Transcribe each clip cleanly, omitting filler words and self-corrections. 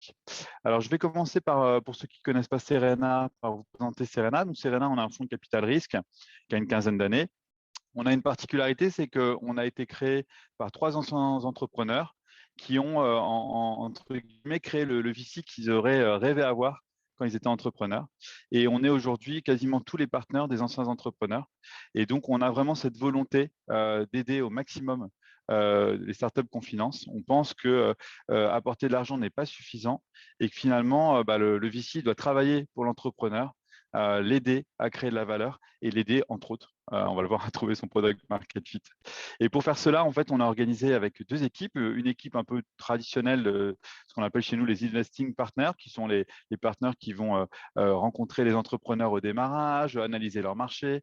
risque. Alors, je vais commencer pour ceux qui ne connaissent pas Serena, par vous présenter Serena. Donc, Serena, on a un fonds de capital risque qui a une quinzaine d'années. On a une particularité, c'est qu'on a été créé par 3 anciens entrepreneurs qui ont, entre guillemets, créé le VC qu'ils auraient rêvé avoir quand ils étaient entrepreneurs. Et on est aujourd'hui quasiment tous les partenaires des anciens entrepreneurs. Et donc, on a vraiment cette volonté d'aider au maximum les startups qu'on finance. On pense que apporter de l'argent n'est pas suffisant et que finalement, le VC doit travailler pour l'entrepreneur, l'aider à créer de la valeur et l'aider, entre autres, on va le voir, à trouver son product market fit. Et pour faire cela, en fait, on a organisé avec 2 équipes, une équipe un peu traditionnelle, ce qu'on appelle chez nous les investing partners, qui sont les partenaires qui vont rencontrer les entrepreneurs au démarrage, analyser leur marché,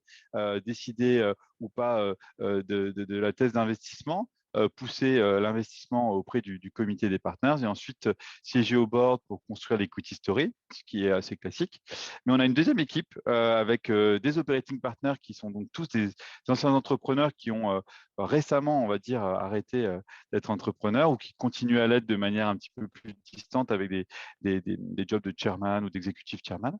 décider ou pas de la thèse d'investissement, pousser l'investissement auprès du comité des partenaires et ensuite siéger au board pour construire l'equity story, ce qui est assez classique. Mais on a une deuxième équipe avec des operating partners qui sont donc tous des anciens entrepreneurs qui ont récemment, on va dire, arrêté d'être entrepreneurs ou qui continuent à l'être de manière un petit peu plus distante avec des jobs de chairman ou d'executive chairman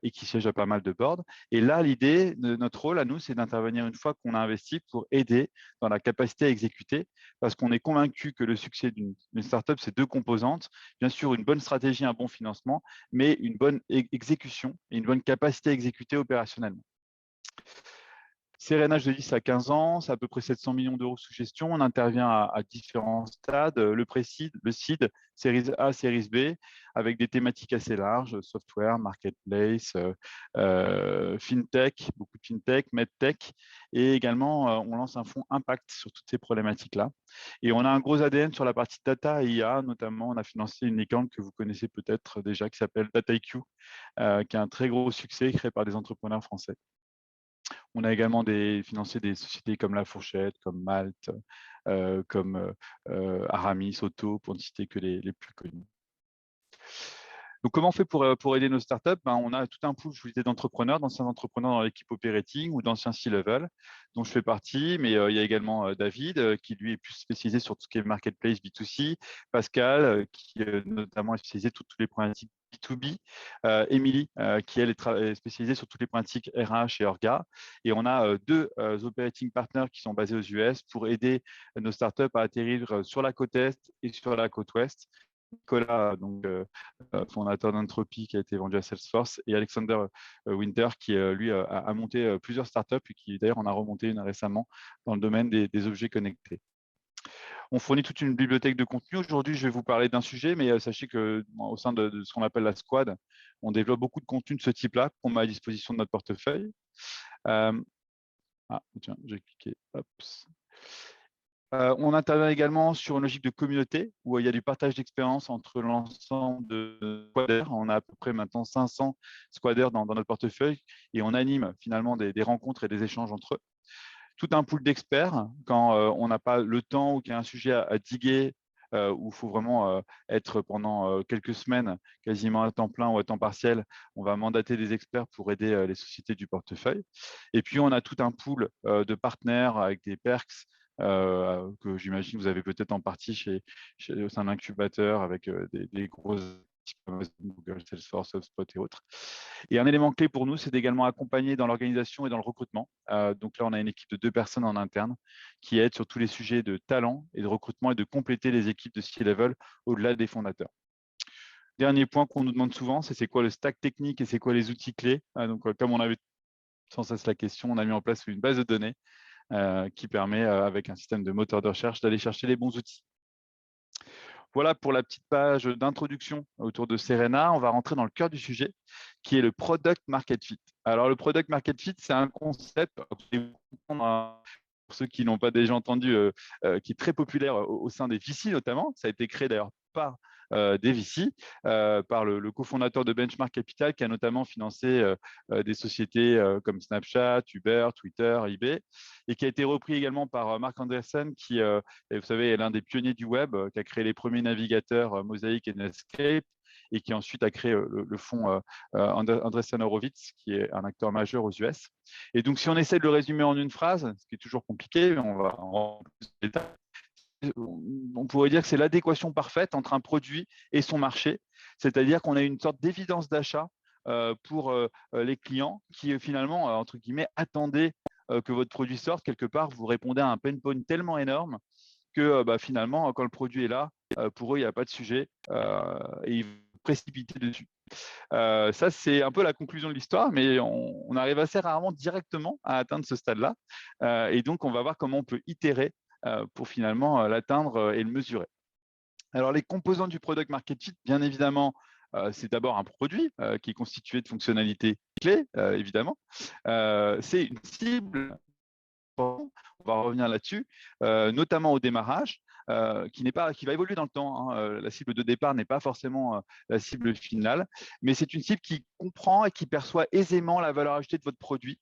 et qui siègent à pas mal de boards. Et là, l'idée de notre rôle à nous, c'est d'intervenir une fois qu'on a investi pour aider dans la capacité à exécuter parce qu'on est convaincu que le succès d'une startup, c'est 2 composantes. Bien sûr, une bonne stratégie, un bon financement, mais une bonne exécution et une bonne capacité à exécuter opérationnellement. Serena, je l'ai dit, ça a 15 ans, c'est à peu près 700 millions d'euros sous gestion. On intervient à différents stades, le pré-seed, le seed, série A, série B, avec des thématiques assez larges, software, marketplace, fintech, beaucoup de fintech, medtech, et également, on lance un fonds impact sur toutes ces problématiques-là. Et on a un gros ADN sur la partie data et IA, notamment, on a financé une licorne que vous connaissez peut-être déjà, qui s'appelle DataIQ, qui a un très gros succès créé par des entrepreneurs français. On a également financé des sociétés comme La Fourchette, comme Malte, comme Aramis, Auto, pour ne citer que les plus connus. Donc, comment on fait pour aider nos startups? On a tout un pool, je vous disais, d'entrepreneurs, d'anciens entrepreneurs dans l'équipe operating ou d'anciens C-level, dont je fais partie, mais il y a également David, qui lui est plus spécialisé sur tout ce qui est marketplace B2C, Pascal, qui notamment est spécialisé sur toutes les problématiques B2B, Émilie, qui elle est spécialisée sur toutes les problématiques RH et Orga, et on a 2 operating partners qui sont basés aux US pour aider nos startups à atterrir sur la côte Est et sur la côte Ouest. Nicolas, donc, fondateur d'Entropy, qui a été vendu à Salesforce, et Alexander Winter, qui lui a monté plusieurs startups et qui d'ailleurs en a remonté une récemment dans le domaine des objets connectés. On fournit toute une bibliothèque de contenu. Aujourd'hui, je vais vous parler d'un sujet, mais sachez qu'au sein de ce qu'on appelle la squad, on développe beaucoup de contenu de ce type-là qu'on met à disposition de notre portefeuille. Tiens, j'ai cliqué. Hop. On intervient également sur une logique de communauté où il y a du partage d'expérience entre l'ensemble de squaders. On a à peu près maintenant 500 squaders dans notre portefeuille et on anime finalement des rencontres et des échanges entre eux. Tout un pool d'experts quand on n'a pas le temps ou qu'il y a un sujet à diguer où il faut vraiment être pendant quelques semaines quasiment à temps plein ou à temps partiel, on va mandater des experts pour aider les sociétés du portefeuille. Et puis, on a tout un pool de partenaires avec des perks que j'imagine vous avez peut-être en partie au sein de l'incubateur avec des grosses Google, Salesforce, HubSpot et autres. Et un élément clé pour nous, c'est d'également accompagner dans l'organisation et dans le recrutement. Donc là, on a une équipe de 2 personnes en interne qui aident sur tous les sujets de talent et de recrutement et de compléter les équipes de C-level au-delà des fondateurs. Dernier point qu'on nous demande souvent, c'est quoi le stack technique et c'est quoi les outils clés. Donc, comme on avait sans cesse la question, on a mis en place une base de données qui permet, avec un système de moteur de recherche, d'aller chercher les bons outils. Voilà pour la petite page d'introduction autour de Serena. On va rentrer dans le cœur du sujet, qui est le Product Market Fit. Alors, le Product Market Fit, c'est un concept, pour ceux qui n'ont pas déjà entendu, qui est très populaire au sein des VC notamment. Ça a été créé d'ailleurs par des VC, par le cofondateur de Benchmark Capital, qui a notamment financé des sociétés comme Snapchat, Uber, Twitter, eBay, et qui a été repris également par Mark Andreessen, qui, vous savez, est l'un des pionniers du web, qui a créé les premiers navigateurs Mosaic et Netscape, et qui ensuite a créé le fonds Andreessen Horowitz, qui est un acteur majeur aux US. Et donc, si on essaie de le résumer en une phrase, ce qui est toujours compliqué, mais on va en plus de détails, on pourrait dire que c'est l'adéquation parfaite entre un produit et son marché, c'est-à-dire qu'on a une sorte d'évidence d'achat pour les clients qui finalement, entre guillemets, attendaient que votre produit sorte. Quelque part, vous répondez à un pain point tellement énorme que finalement, quand le produit est là, pour eux, il n'y a pas de sujet et ils vont précipiter dessus. Ça, c'est un peu la conclusion de l'histoire, mais on arrive assez rarement directement à atteindre ce stade-là. Et donc, on va voir comment on peut itérer pour finalement l'atteindre et le mesurer. Alors, les composants du product market fit, bien évidemment, c'est d'abord un produit qui est constitué de fonctionnalités clés, évidemment. C'est une cible, on va revenir là-dessus, notamment au démarrage, qui va évoluer dans le temps, hein. La cible de départ n'est pas forcément la cible finale, mais c'est une cible qui comprend et qui perçoit aisément la valeur ajoutée de votre produit.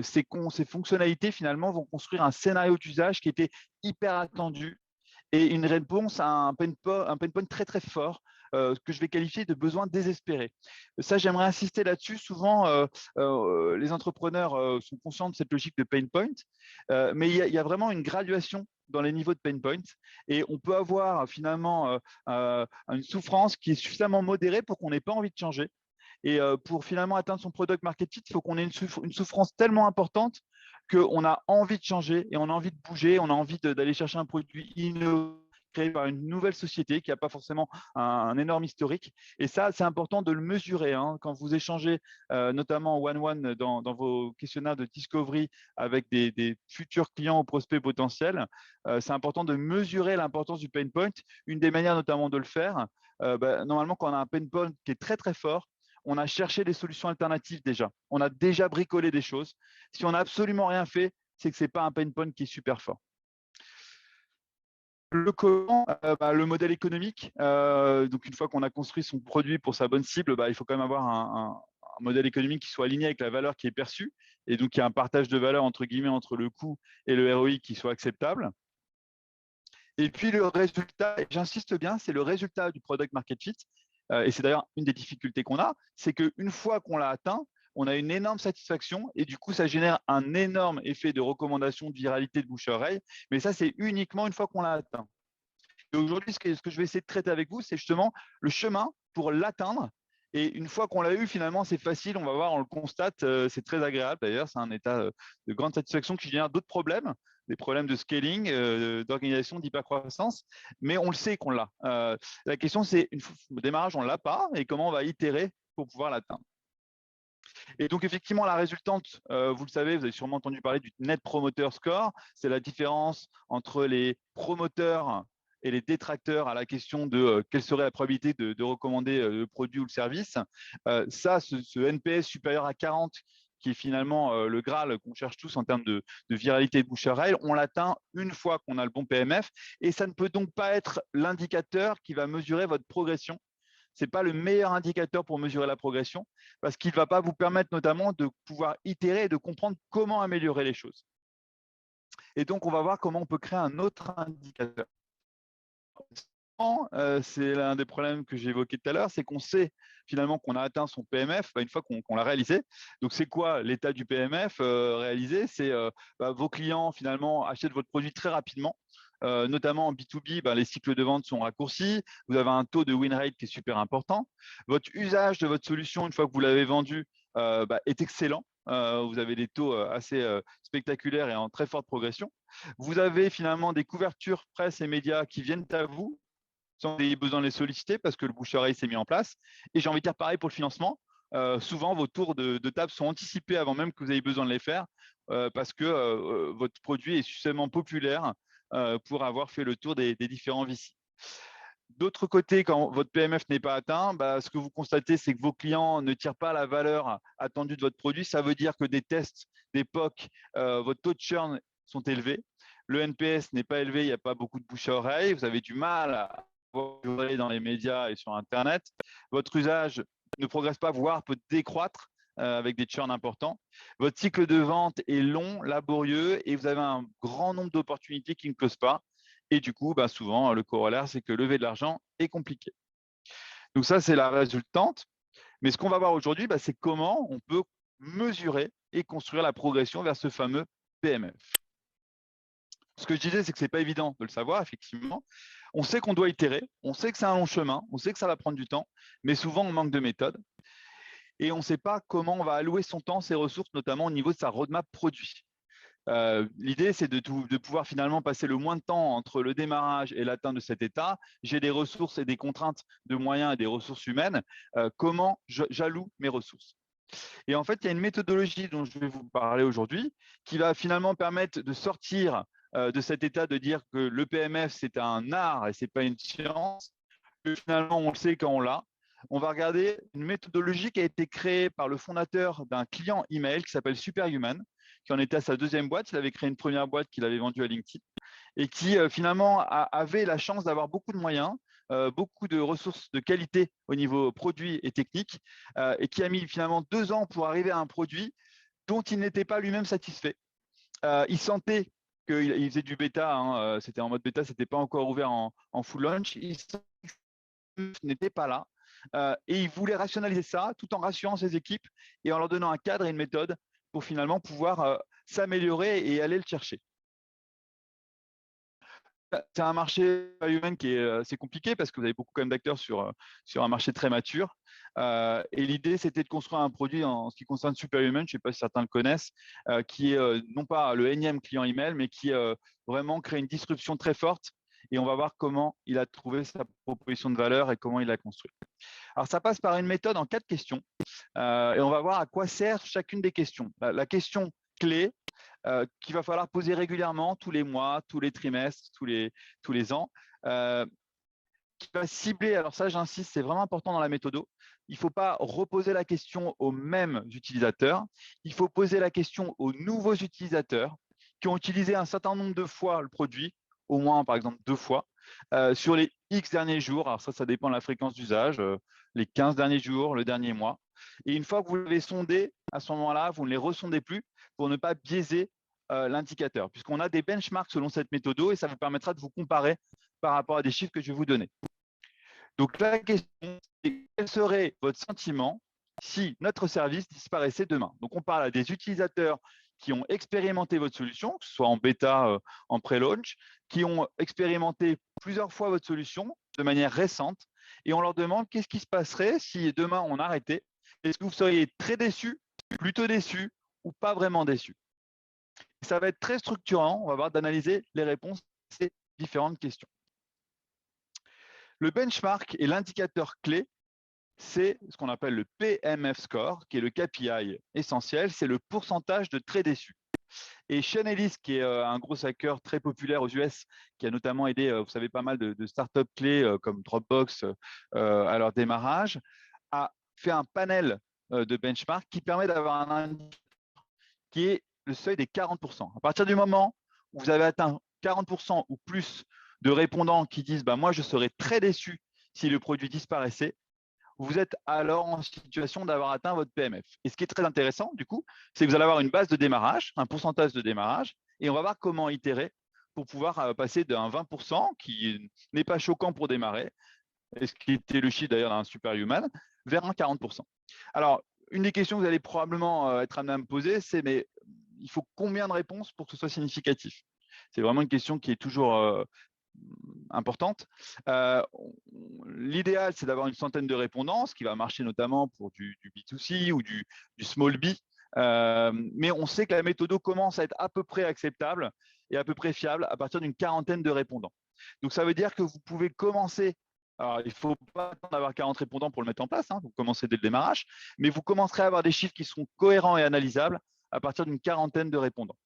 Ces fonctionnalités, finalement, vont construire un scénario d'usage qui était hyper attendu et une réponse à un pain point très, très fort que je vais qualifier de besoin désespéré. Ça, j'aimerais insister là-dessus. Souvent, les entrepreneurs sont conscients de cette logique de pain point, mais il y a vraiment une graduation dans les niveaux de pain point et on peut avoir finalement une souffrance qui est suffisamment modérée pour qu'on n'ait pas envie de changer. Et pour finalement atteindre son product market fit, il faut qu'on ait une souffrance tellement importante qu'on a envie de changer et on a envie de bouger, on a envie d'aller chercher un produit innovant créé par une nouvelle société qui n'a pas forcément un énorme historique. Et ça, c'est important de le mesurer. Hein. Quand vous échangez, notamment one-one dans vos questionnaires de discovery avec des futurs clients ou prospects potentiels, c'est important de mesurer l'importance du pain point. Une des manières notamment de le faire, normalement, quand on a un pain point qui est très, très fort, on a cherché des solutions alternatives déjà. On a déjà bricolé des choses. Si on n'a absolument rien fait, c'est que ce n'est pas un pain point qui est super fort. Le comment, le modèle économique. Donc, une fois qu'on a construit son produit pour sa bonne cible, il faut quand même avoir un modèle économique qui soit aligné avec la valeur qui est perçue. Et donc, il y a un partage de valeur entre guillemets entre le coût et le ROI qui soit acceptable. Et puis, le résultat, et j'insiste bien, c'est le résultat du product market fit. Et c'est d'ailleurs une des difficultés qu'on a, c'est qu'une fois qu'on l'a atteint, on a une énorme satisfaction et du coup, ça génère un énorme effet de recommandation, de viralité, de bouche à oreille. Mais ça, c'est uniquement une fois qu'on l'a atteint. Et aujourd'hui, ce que je vais essayer de traiter avec vous, c'est justement le chemin pour l'atteindre. Et une fois qu'on l'a eu, finalement, c'est facile, on va voir, on le constate, c'est très agréable d'ailleurs, c'est un état de grande satisfaction qui génère d'autres problèmes, des problèmes de scaling, d'organisation, d'hypercroissance, mais on le sait qu'on l'a. La question, c'est, au démarrage, on ne l'a pas, et comment on va itérer pour pouvoir l'atteindre. Et donc, effectivement, la résultante, vous le savez, vous avez sûrement entendu parler du Net Promoter Score. C'est la différence entre les promoteurs et les détracteurs à la question de quelle serait la probabilité de recommander le produit ou le service. Ce NPS supérieur à 40, qui est finalement le Graal qu'on cherche tous en termes de viralité de bouche à oreille, on l'atteint une fois qu'on a le bon PMF. Et ça ne peut donc pas être l'indicateur qui va mesurer votre progression. Ce n'est pas le meilleur indicateur pour mesurer la progression parce qu'il ne va pas vous permettre notamment de pouvoir itérer et de comprendre comment améliorer les choses. Et donc, on va voir comment on peut créer un autre indicateur. C'est l'un des problèmes que j'ai évoqué tout à l'heure, c'est qu'on sait finalement qu'on a atteint son PMF une fois qu'on l'a réalisé. Donc, c'est quoi l'état du PMF réalisé? C'est vos clients finalement achètent votre produit très rapidement. Notamment en B2B, les cycles de vente sont raccourcis. Vous avez un taux de win rate qui est super important. Votre usage de votre solution, une fois que vous l'avez vendu, est excellent. Vous avez des taux assez spectaculaires et en très forte progression. Vous avez finalement des couvertures presse et médias qui viennent à vous sans que vous ayez besoin de les solliciter parce que le bouche-oreille s'est mis en place. Et j'ai envie de dire pareil pour le financement. Souvent, vos tours de table sont anticipés avant même que vous ayez besoin de les faire parce que votre produit est suffisamment populaire pour avoir fait le tour des différents VC. D'autre côté, quand votre PMF n'est pas atteint, ce que vous constatez, c'est que vos clients ne tirent pas la valeur attendue de votre produit. Ça veut dire que des tests d'époque, votre taux de churn sont élevés. Le NPS n'est pas élevé, il n'y a pas beaucoup de bouche à oreille. Vous avez du mal à voir dans les médias et sur Internet. Votre usage ne progresse pas, voire peut décroître avec des churns importants. Votre cycle de vente est long, laborieux et vous avez un grand nombre d'opportunités qui ne closent pas. Et du coup, souvent, le corollaire, c'est que lever de l'argent est compliqué. Donc ça, c'est la résultante. Mais ce qu'on va voir aujourd'hui, c'est comment on peut mesurer et construire la progression vers ce fameux PMF. Ce que je disais, c'est que ce n'est pas évident de le savoir, effectivement. On sait qu'on doit itérer, on sait que c'est un long chemin, on sait que ça va prendre du temps, mais souvent, on manque de méthode et on ne sait pas comment on va allouer son temps, ses ressources, notamment au niveau de sa roadmap produit. L'idée, c'est de pouvoir finalement passer le moins de temps entre le démarrage et l'atteinte de cet état. J'ai des ressources et des contraintes de moyens et des ressources humaines. Comment j'alloue mes ressources? Et en fait, il y a une méthodologie dont je vais vous parler aujourd'hui qui va finalement permettre de sortir de cet état de dire que le PMF, c'est un art et ce n'est pas une science, que finalement, on le sait quand on l'a. On va regarder une méthodologie qui a été créée par le fondateur d'un client email qui s'appelle Superhuman, qui en était à sa deuxième boîte. Il avait créé une première boîte qu'il avait vendue à LinkedIn et qui finalement avait la chance d'avoir beaucoup de moyens, beaucoup de ressources de qualité au niveau produit et technique, et qui a mis finalement 2 ans pour arriver à un produit dont il n'était pas lui-même satisfait. Il sentait qu'il faisait du bêta, hein, c'était en mode bêta, ce n'était pas encore ouvert en full launch. Il sentait que ce n'était pas là. Et il voulait rationaliser ça tout en rassurant ses équipes et en leur donnant un cadre et une méthode pour finalement pouvoir s'améliorer et aller le chercher. C'est un marché humain qui est assez compliqué parce que vous avez beaucoup quand même d'acteurs sur un marché très mature. Et l'idée, c'était de construire un produit en ce qui concerne Superhuman, je ne sais pas si certains le connaissent, qui est non pas le énième client email, mais qui vraiment crée une disruption très forte. Et on va voir comment il a trouvé sa proposition de valeur et comment il l'a construit. Alors, ça passe par une méthode en 4 questions. Et on va voir à quoi sert chacune des questions. La question clé, qu'il va falloir poser régulièrement, tous les mois, tous les trimestres, tous les ans, qui va cibler, alors ça j'insiste, c'est vraiment important dans la méthode. Il ne faut pas reposer la question aux mêmes utilisateurs, il faut poser la question aux nouveaux utilisateurs qui ont utilisé un certain nombre de fois le produit, au moins par exemple 2 fois, sur les X derniers jours. Alors ça dépend de la fréquence d'usage, les 15 derniers jours, le dernier mois. Et une fois que vous l'avez sondé, à ce moment-là, vous ne les ressondez plus pour ne pas biaiser l'indicateur, puisqu'on a des benchmarks selon cette méthode et ça vous permettra de vous comparer par rapport à des chiffres que je vais vous donner. Donc la question, c'est quel serait votre sentiment si notre service disparaissait demain? Donc on parle à des utilisateurs qui ont expérimenté votre solution, que ce soit en bêta, en pré-launch, qui ont expérimenté plusieurs fois votre solution de manière récente, et on leur demande qu'est-ce qui se passerait si demain on arrêtait. Est-ce que vous seriez très déçu, plutôt déçu ou pas vraiment déçu? Ça va être très structurant, on va voir d'analyser les réponses à ces différentes questions. Le benchmark et l'indicateur clé, c'est ce qu'on appelle le PMF score, qui est le KPI essentiel, c'est le pourcentage de très déçus. Et Sean Ellis, qui est un gros hacker très populaire aux US, qui a notamment aidé, vous savez, pas mal de startups clés comme Dropbox à leur démarrage, a fait un panel de benchmark qui permet d'avoir un indicateur qui est le seuil des 40%. À partir du moment où vous avez atteint 40% ou plus de répondants qui disent moi, je serais très déçu si le produit disparaissait, vous êtes alors en situation d'avoir atteint votre PMF. Et ce qui est très intéressant, du coup, c'est que vous allez avoir une base de démarrage, un pourcentage de démarrage, et on va voir comment itérer pour pouvoir passer d'un 20%, qui n'est pas choquant pour démarrer, et ce qui était le chiffre d'ailleurs d'un Superhuman, vers un 40%. Alors, une des questions que vous allez probablement être amené à me poser, c'est mais il faut combien de réponses pour que ce soit significatif? C'est vraiment une question qui est toujours importante. L'idéal, c'est d'avoir une centaine de répondants, ce qui va marcher notamment pour du B2C ou du small B. Mais on sait que la méthode commence à être à peu près acceptable et à peu près fiable à partir d'une quarantaine de répondants. Donc, ça veut dire que vous pouvez commencer. Alors, il ne faut pas attendre d'avoir 40 répondants pour le mettre en place, vous commencez dès le démarrage, mais vous commencerez à avoir des chiffres qui seront cohérents et analysables à partir d'une quarantaine de répondants.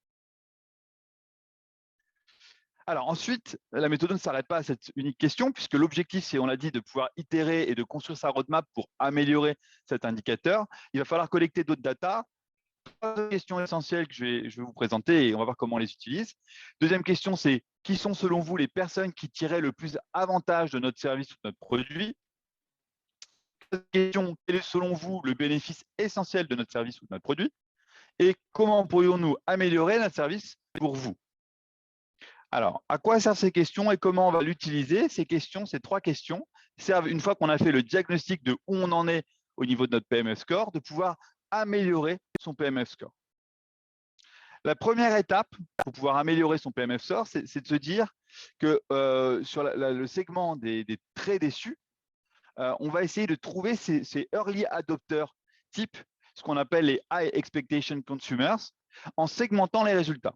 Alors ensuite, la méthode ne s'arrête pas à cette unique question, puisque l'objectif, c'est, on l'a dit, de pouvoir itérer et de construire sa roadmap pour améliorer cet indicateur. Il va falloir collecter d'autres data. 3 questions essentielles que je vais vous présenter et on va voir comment on les utilise. Deuxième question, c'est qui sont selon vous les personnes qui tiraient le plus avantage de notre service ou de notre produit? Troisième question, quel est selon vous le bénéfice essentiel de notre service ou de notre produit? Et comment pourrions-nous améliorer notre service pour vous? Alors, à quoi servent ces questions et comment on va l'utiliser? Ces 3 questions, servent, une fois qu'on a fait le diagnostic de où on en est au niveau de notre PMF score, de pouvoir améliorer son PMF score. La première étape pour pouvoir améliorer son PMF score, c'est de se dire que sur le segment des très déçus, on va essayer de trouver ces early adopters type, ce qu'on appelle les high expectation consumers, en segmentant les résultats.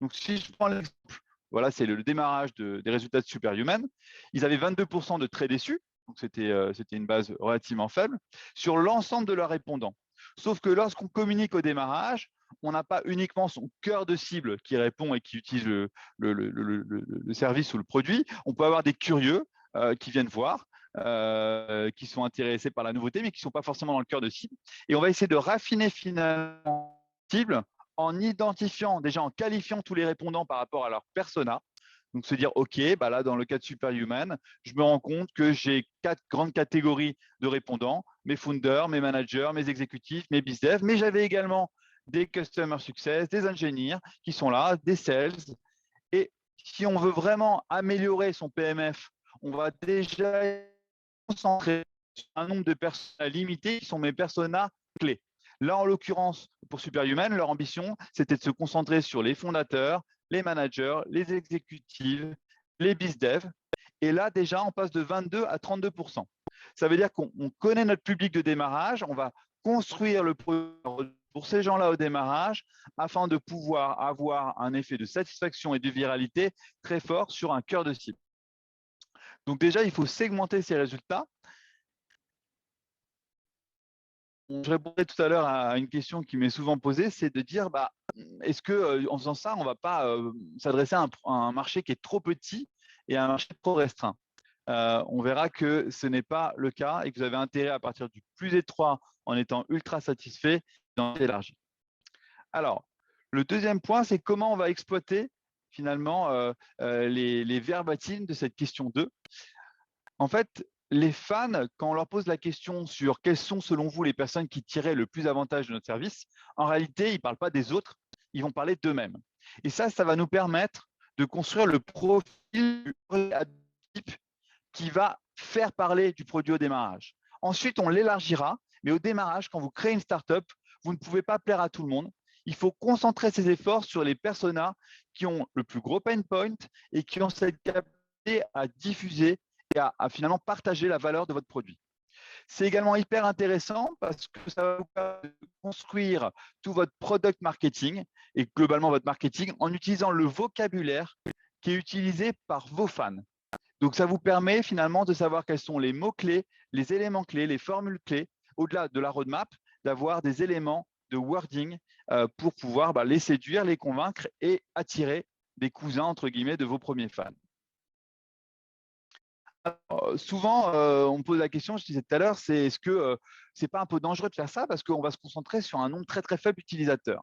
Donc, si je prends l'exemple, voilà, c'est le démarrage des résultats de Superhuman. Ils avaient 22% de très déçus, donc c'était une base relativement faible, sur l'ensemble de leurs répondants. Sauf que lorsqu'on communique au démarrage, on n'a pas uniquement son cœur de cible qui répond et qui utilise le service ou le produit. On peut avoir des curieux qui viennent voir, qui sont intéressés par la nouveauté, mais qui ne sont pas forcément dans le cœur de cible. Et on va essayer de raffiner finalement la cible en identifiant, déjà en qualifiant tous les répondants par rapport à leur persona. Donc, se dire, OK, bah là, dans le cas de Superhuman, je me rends compte que j'ai 4 grandes catégories de répondants, mes founders, mes managers, mes exécutifs, mes bizdev, mais j'avais également des customer success, des ingénieurs qui sont là, des sales. Et si on veut vraiment améliorer son PMF, on va déjà concentrer sur un nombre de personas limités qui sont mes personas clés. Là, en l'occurrence, pour Superhuman, leur ambition, c'était de se concentrer sur les fondateurs, les managers, les exécutifs, les bizdev. Et là, déjà, on passe de 22 à 32%. Ça veut dire qu'on connaît notre public de démarrage, on va construire le produit pour ces gens-là au démarrage afin de pouvoir avoir un effet de satisfaction et de viralité très fort sur un cœur de cible. Donc déjà, il faut segmenter ces résultats. Je répondais tout à l'heure à une question qui m'est souvent posée, c'est de dire, est-ce qu'en faisant ça, on ne va pas s'adresser à un marché qui est trop petit et à un marché trop restreint? On verra que ce n'est pas le cas et que vous avez intérêt à partir du plus étroit en étant ultra satisfait d'en élargir. Alors, le deuxième point, c'est comment on va exploiter finalement les verbatims de cette question 2. En fait, les fans, quand on leur pose la question sur quelles sont selon vous les personnes qui tiraient le plus avantage de notre service, en réalité, ils ne parlent pas des autres, ils vont parler d'eux-mêmes. Et ça va nous permettre de construire le profil type qui va faire parler du produit au démarrage. Ensuite, on l'élargira, mais au démarrage, quand vous créez une startup, vous ne pouvez pas plaire à tout le monde. Il faut concentrer ses efforts sur les personas qui ont le plus gros pain point et qui ont cette capacité à diffuser et à finalement partager la valeur de votre produit. C'est également hyper intéressant parce que ça va vous permettre de construire tout votre product marketing et globalement votre marketing en utilisant le vocabulaire qui est utilisé par vos fans. Donc, ça vous permet finalement de savoir quels sont les mots-clés, les éléments clés, les formules clés, au-delà de la roadmap, d'avoir des éléments de wording pour pouvoir les séduire, les convaincre et attirer des cousins, entre guillemets, de vos premiers fans. Alors, souvent, on me pose la question, je disais tout à l'heure, c'est est-ce que ce n'est pas un peu dangereux de faire ça parce qu'on va se concentrer sur un nombre très, très faible d'utilisateurs?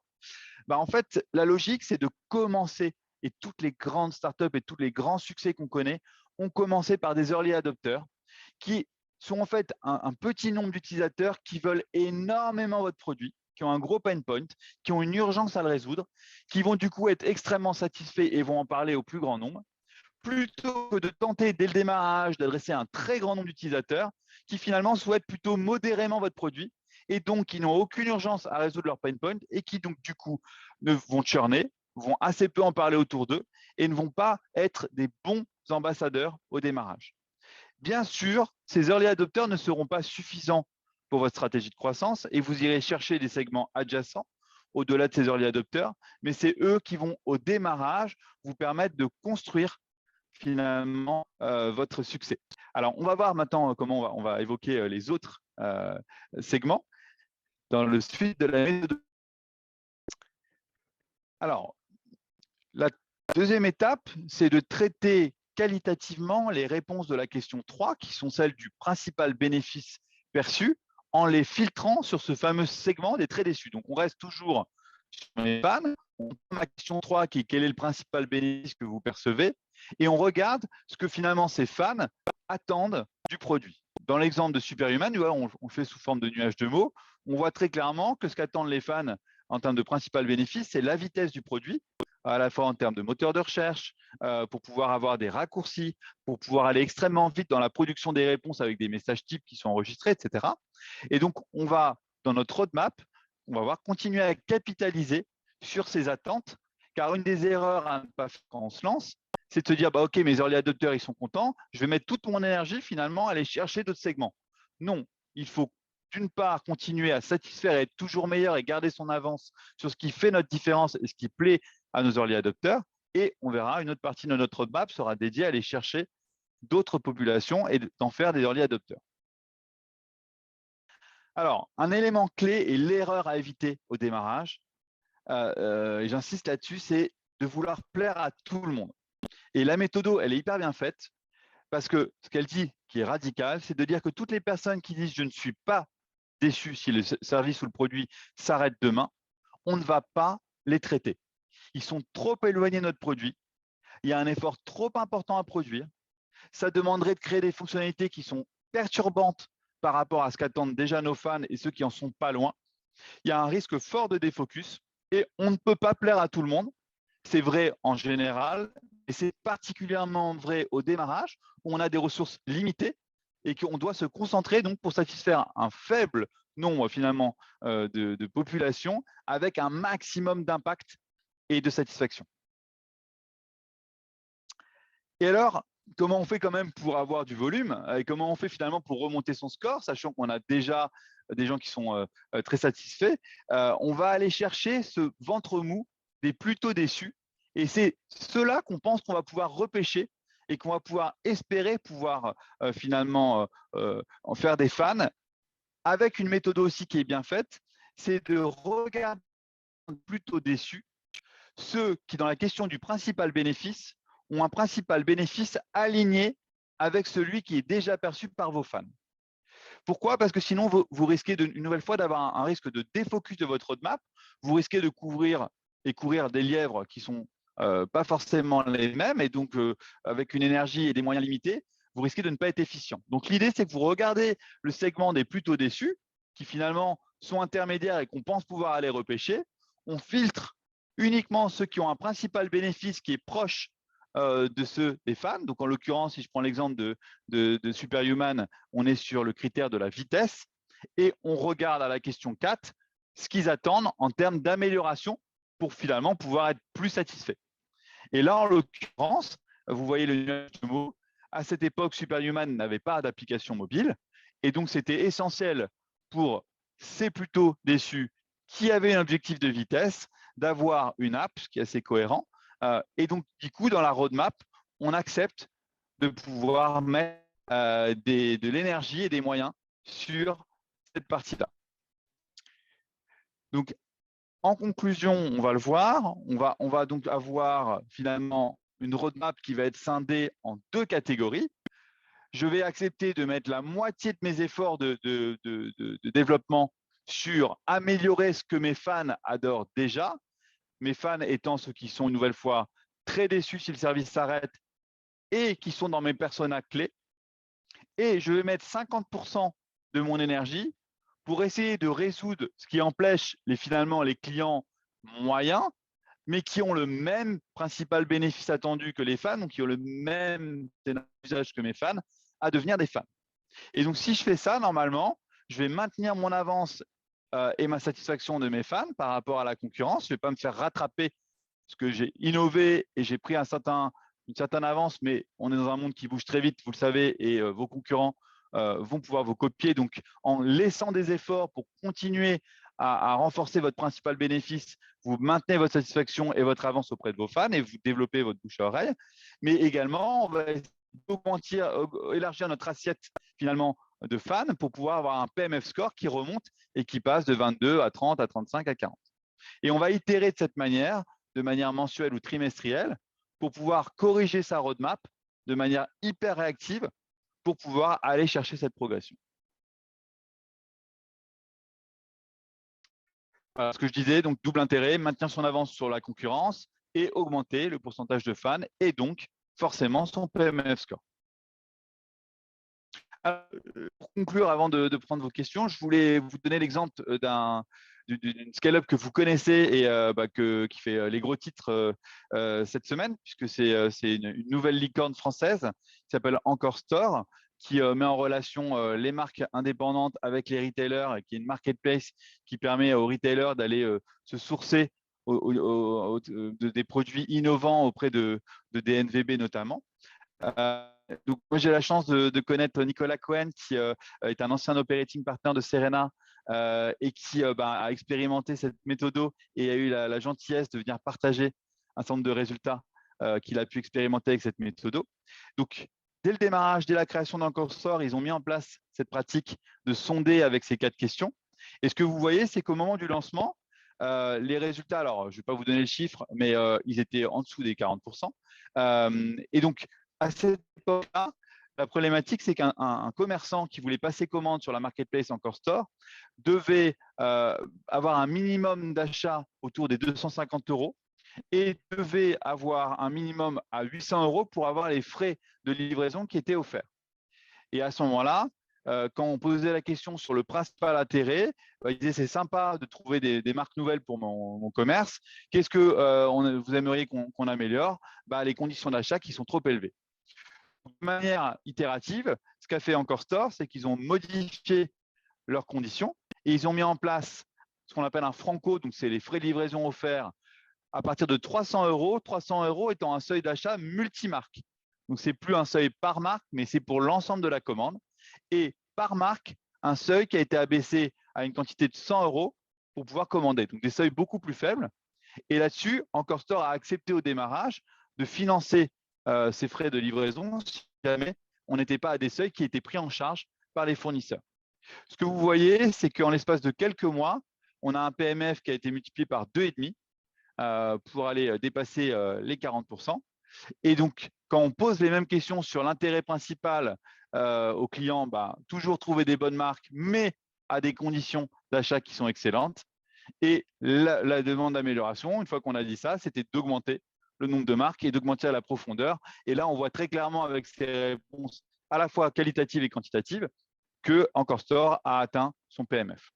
En fait, la logique, c'est de commencer, et toutes les grandes startups et tous les grands succès qu'on connaît ont commencé par des early adopters qui sont en fait un petit nombre d'utilisateurs qui veulent énormément votre produit, qui ont un gros pain point, qui ont une urgence à le résoudre, qui vont du coup être extrêmement satisfaits et vont en parler au plus grand nombre, plutôt que de tenter dès le démarrage d'adresser un très grand nombre d'utilisateurs qui finalement souhaitent plutôt modérément votre produit et donc qui n'ont aucune urgence à résoudre leur pain point et qui donc du coup ne vont churner, vont assez peu en parler autour d'eux et ne vont pas être des bons ambassadeurs au démarrage. Bien sûr, ces early adopters ne seront pas suffisants pour votre stratégie de croissance et vous irez chercher des segments adjacents au-delà de ces early adopters, mais c'est eux qui vont au démarrage vous permettre de construire finalement votre succès. Alors, on va voir maintenant comment on va évoquer les autres segments dans le suite de la méthode. Alors, la deuxième étape, c'est de traiter qualitativement les réponses de la question 3, qui sont celles du principal bénéfice perçu, en les filtrant sur ce fameux segment des très déçus. Donc, on reste toujours sur les fans. On prend la question 3, qui est quel est le principal bénéfice que vous percevez, et on regarde ce que finalement ces fans attendent du produit. Dans l'exemple de Superhuman, on le fait sous forme de nuage de mots. On voit très clairement que ce qu'attendent les fans en termes de principal bénéfice, c'est la vitesse du produit, à la fois en termes de moteur de recherche, pour pouvoir avoir des raccourcis, pour pouvoir aller extrêmement vite dans la production des réponses avec des messages types qui sont enregistrés, etc. Et donc, on va, dans notre roadmap, on va voir continuer à capitaliser sur ses attentes, car une des erreurs à ne pas faire quand on se lance, c'est de se dire, bah, OK, mes early adopters, ils sont contents, je vais mettre toute mon énergie finalement à aller chercher d'autres segments. Non, il faut d'une part continuer à satisfaire et être toujours meilleur et garder son avance sur ce qui fait notre différence et ce qui plaît à nos early adopters. Et on verra, une autre partie de notre roadmap sera dédiée à aller chercher d'autres populations et d'en faire des early adopters. Alors, un élément clé et l'erreur à éviter au démarrage, et j'insiste là-dessus, c'est de vouloir plaire à tout le monde. Et la méthode, elle est hyper bien faite parce que ce qu'elle dit, qui est radical, c'est de dire que toutes les personnes qui disent « je ne suis pas déçu si le service ou le produit s'arrête demain », on ne va pas les traiter. Ils sont trop éloignés de notre produit. Il y a un effort trop important à produire. Ça demanderait de créer des fonctionnalités qui sont perturbantes par rapport à ce qu'attendent déjà nos fans et ceux qui en sont pas loin. Il y a un risque fort de défocus et on ne peut pas plaire à tout le monde. C'est vrai en général et c'est particulièrement vrai au démarrage où on a des ressources limitées et qu'on doit se concentrer donc pour satisfaire un faible nombre finalement de populations avec un maximum d'impact et de satisfaction. Et alors, comment on fait quand même pour avoir du volume et comment on fait finalement pour remonter son score, sachant qu'on a déjà des gens qui sont très satisfaits. On va aller chercher ce ventre mou des plutôt déçus et c'est ceux-là qu'on pense qu'on va pouvoir repêcher et qu'on va pouvoir espérer pouvoir finalement en faire des fans avec une méthode aussi qui est bien faite, c'est de regarder plutôt déçus ceux qui, dans la question du principal bénéfice, ont un principal bénéfice aligné avec celui qui est déjà perçu par vos fans. Pourquoi? Parce que sinon, vous risquez une nouvelle fois d'avoir un risque de défocus de votre roadmap. Vous risquez de couvrir et courir des lièvres qui ne sont pas forcément les mêmes et donc avec une énergie et des moyens limités, vous risquez de ne pas être efficient. Donc l'idée, c'est que vous regardez le segment des plutôt déçus qui finalement sont intermédiaires et qu'on pense pouvoir aller repêcher. On filtre uniquement ceux qui ont un principal bénéfice qui est proche de ceux des fans. Donc, en l'occurrence, si je prends l'exemple de Superhuman, on est sur le critère de la vitesse et on regarde à la question 4 ce qu'ils attendent en termes d'amélioration pour finalement pouvoir être plus satisfaits. Et là, en l'occurrence, vous voyez le nuage de mots. À cette époque, Superhuman n'avait pas d'application mobile et donc c'était essentiel pour ces plutôt déçus qui avaient un objectif de vitesse d'avoir une app, ce qui est assez cohérent. Et donc, du coup, dans la roadmap, on accepte de pouvoir mettre de l'énergie et des moyens sur cette partie-là. Donc, en conclusion, on va le voir, on va donc avoir finalement une roadmap qui va être scindée en deux catégories. Je vais accepter de mettre la moitié de mes efforts de développement sur améliorer ce que mes fans adorent déjà, mes fans étant ceux qui sont une nouvelle fois très déçus si le service s'arrête et qui sont dans mes personas clés. Et je vais mettre 50% de mon énergie pour essayer de résoudre ce qui empêche finalement les clients moyens, mais qui ont le même principal bénéfice attendu que les fans, donc qui ont le même usage que mes fans, à devenir des fans. Et donc, si je fais ça, normalement, je vais maintenir mon avance et ma satisfaction de mes fans par rapport à la concurrence. Je ne vais pas me faire rattraper parce que j'ai innové et j'ai pris une certaine avance, mais on est dans un monde qui bouge très vite, vous le savez, et vos concurrents vont pouvoir vous copier. Donc, en laissant des efforts pour continuer à renforcer votre principal bénéfice, vous maintenez votre satisfaction et votre avance auprès de vos fans et vous développez votre bouche à oreille. Mais également, on va élargir notre assiette finalement de fans pour pouvoir avoir un PMF score qui remonte et qui passe de 22 à 30, à 35, à 40. Et on va itérer de cette manière, de manière mensuelle ou trimestrielle, pour pouvoir corriger sa roadmap de manière hyper réactive pour pouvoir aller chercher cette progression. Voilà ce que je disais, donc double intérêt, maintenir son avance sur la concurrence et augmenter le pourcentage de fans et donc forcément son PMF score. Alors, pour conclure, avant de prendre vos questions, je voulais vous donner l'exemple d'une scale-up que vous connaissez et qui fait les gros titres cette semaine, puisque c'est une nouvelle licorne française qui s'appelle Encore Store, qui met en relation les marques indépendantes avec les retailers, et qui est une marketplace qui permet aux retailers d'aller se sourcer des produits innovants auprès de DNVB notamment. Donc, moi, j'ai la chance de connaître Nicolas Cohen, qui est un ancien operating partner de Serena et qui a expérimenté cette méthode et a eu la gentillesse de venir partager un certain nombre de résultats qu'il a pu expérimenter avec cette méthode. Donc, dès le démarrage, dès la création d'Encore Store, ils ont mis en place cette pratique de sonder avec ces 4 questions. Et ce que vous voyez, c'est qu'au moment du lancement, les résultats, alors je ne vais pas vous donner le chiffre, mais ils étaient en dessous des 40%. Et donc, à cette époque-là, la problématique, c'est qu'un commerçant qui voulait passer commande sur la marketplace Encore Store devait avoir un minimum d'achat autour des 250 € et devait avoir un minimum à 800 € pour avoir les frais de livraison qui étaient offerts. Et à ce moment-là, quand on posait la question sur le principal intérêt, il disait c'est sympa de trouver des marques nouvelles pour mon commerce. Qu'est-ce que vous aimeriez qu'on améliore? Les conditions d'achat qui sont trop élevées. De manière itérative, ce qu'a fait Encore Store, c'est qu'ils ont modifié leurs conditions et ils ont mis en place ce qu'on appelle un franco, donc c'est les frais de livraison offerts à partir de 300 €, 300 € étant un seuil d'achat multimarque. Donc, ce n'est plus un seuil par marque, mais c'est pour l'ensemble de la commande. Et par marque, un seuil qui a été abaissé à une quantité de 100 € pour pouvoir commander. Donc, des seuils beaucoup plus faibles. Et là-dessus, Encore Store a accepté au démarrage de financer ces frais de livraison si jamais on n'était pas à des seuils qui étaient pris en charge par les fournisseurs. Ce que vous voyez, c'est qu'en l'espace de quelques mois, on a un PMF qui a été multiplié par 2,5 pour aller dépasser les 40%. Et donc, quand on pose les mêmes questions sur l'intérêt principal aux clients, toujours trouver des bonnes marques, mais à des conditions d'achat qui sont excellentes. Et la demande d'amélioration, une fois qu'on a dit ça, c'était d'augmenter le nombre de marques et d'augmenter à la profondeur. Et là, on voit très clairement avec ces réponses à la fois qualitatives et quantitatives que Encore Store a atteint son PMF.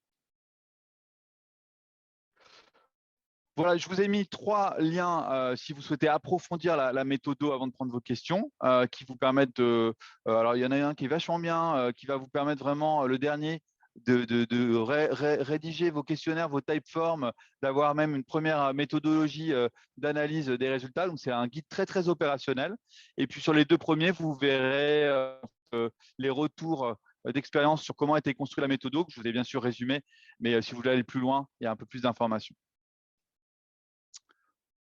Voilà, je vous ai mis 3 liens si vous souhaitez approfondir la méthode avant de prendre vos questions, qui vous permettent de… alors, il y en a un qui est vachement bien, qui va vous permettre vraiment, le dernier, de rédiger vos questionnaires, vos typeforms, d'avoir même une première méthodologie d'analyse des résultats. Donc, c'est un guide très, très opérationnel. Et puis, sur les 2 premiers, vous verrez les retours d'expérience sur comment a été construite la méthode, que je vous ai bien sûr résumé, mais si vous voulez aller plus loin, il y a un peu plus d'informations.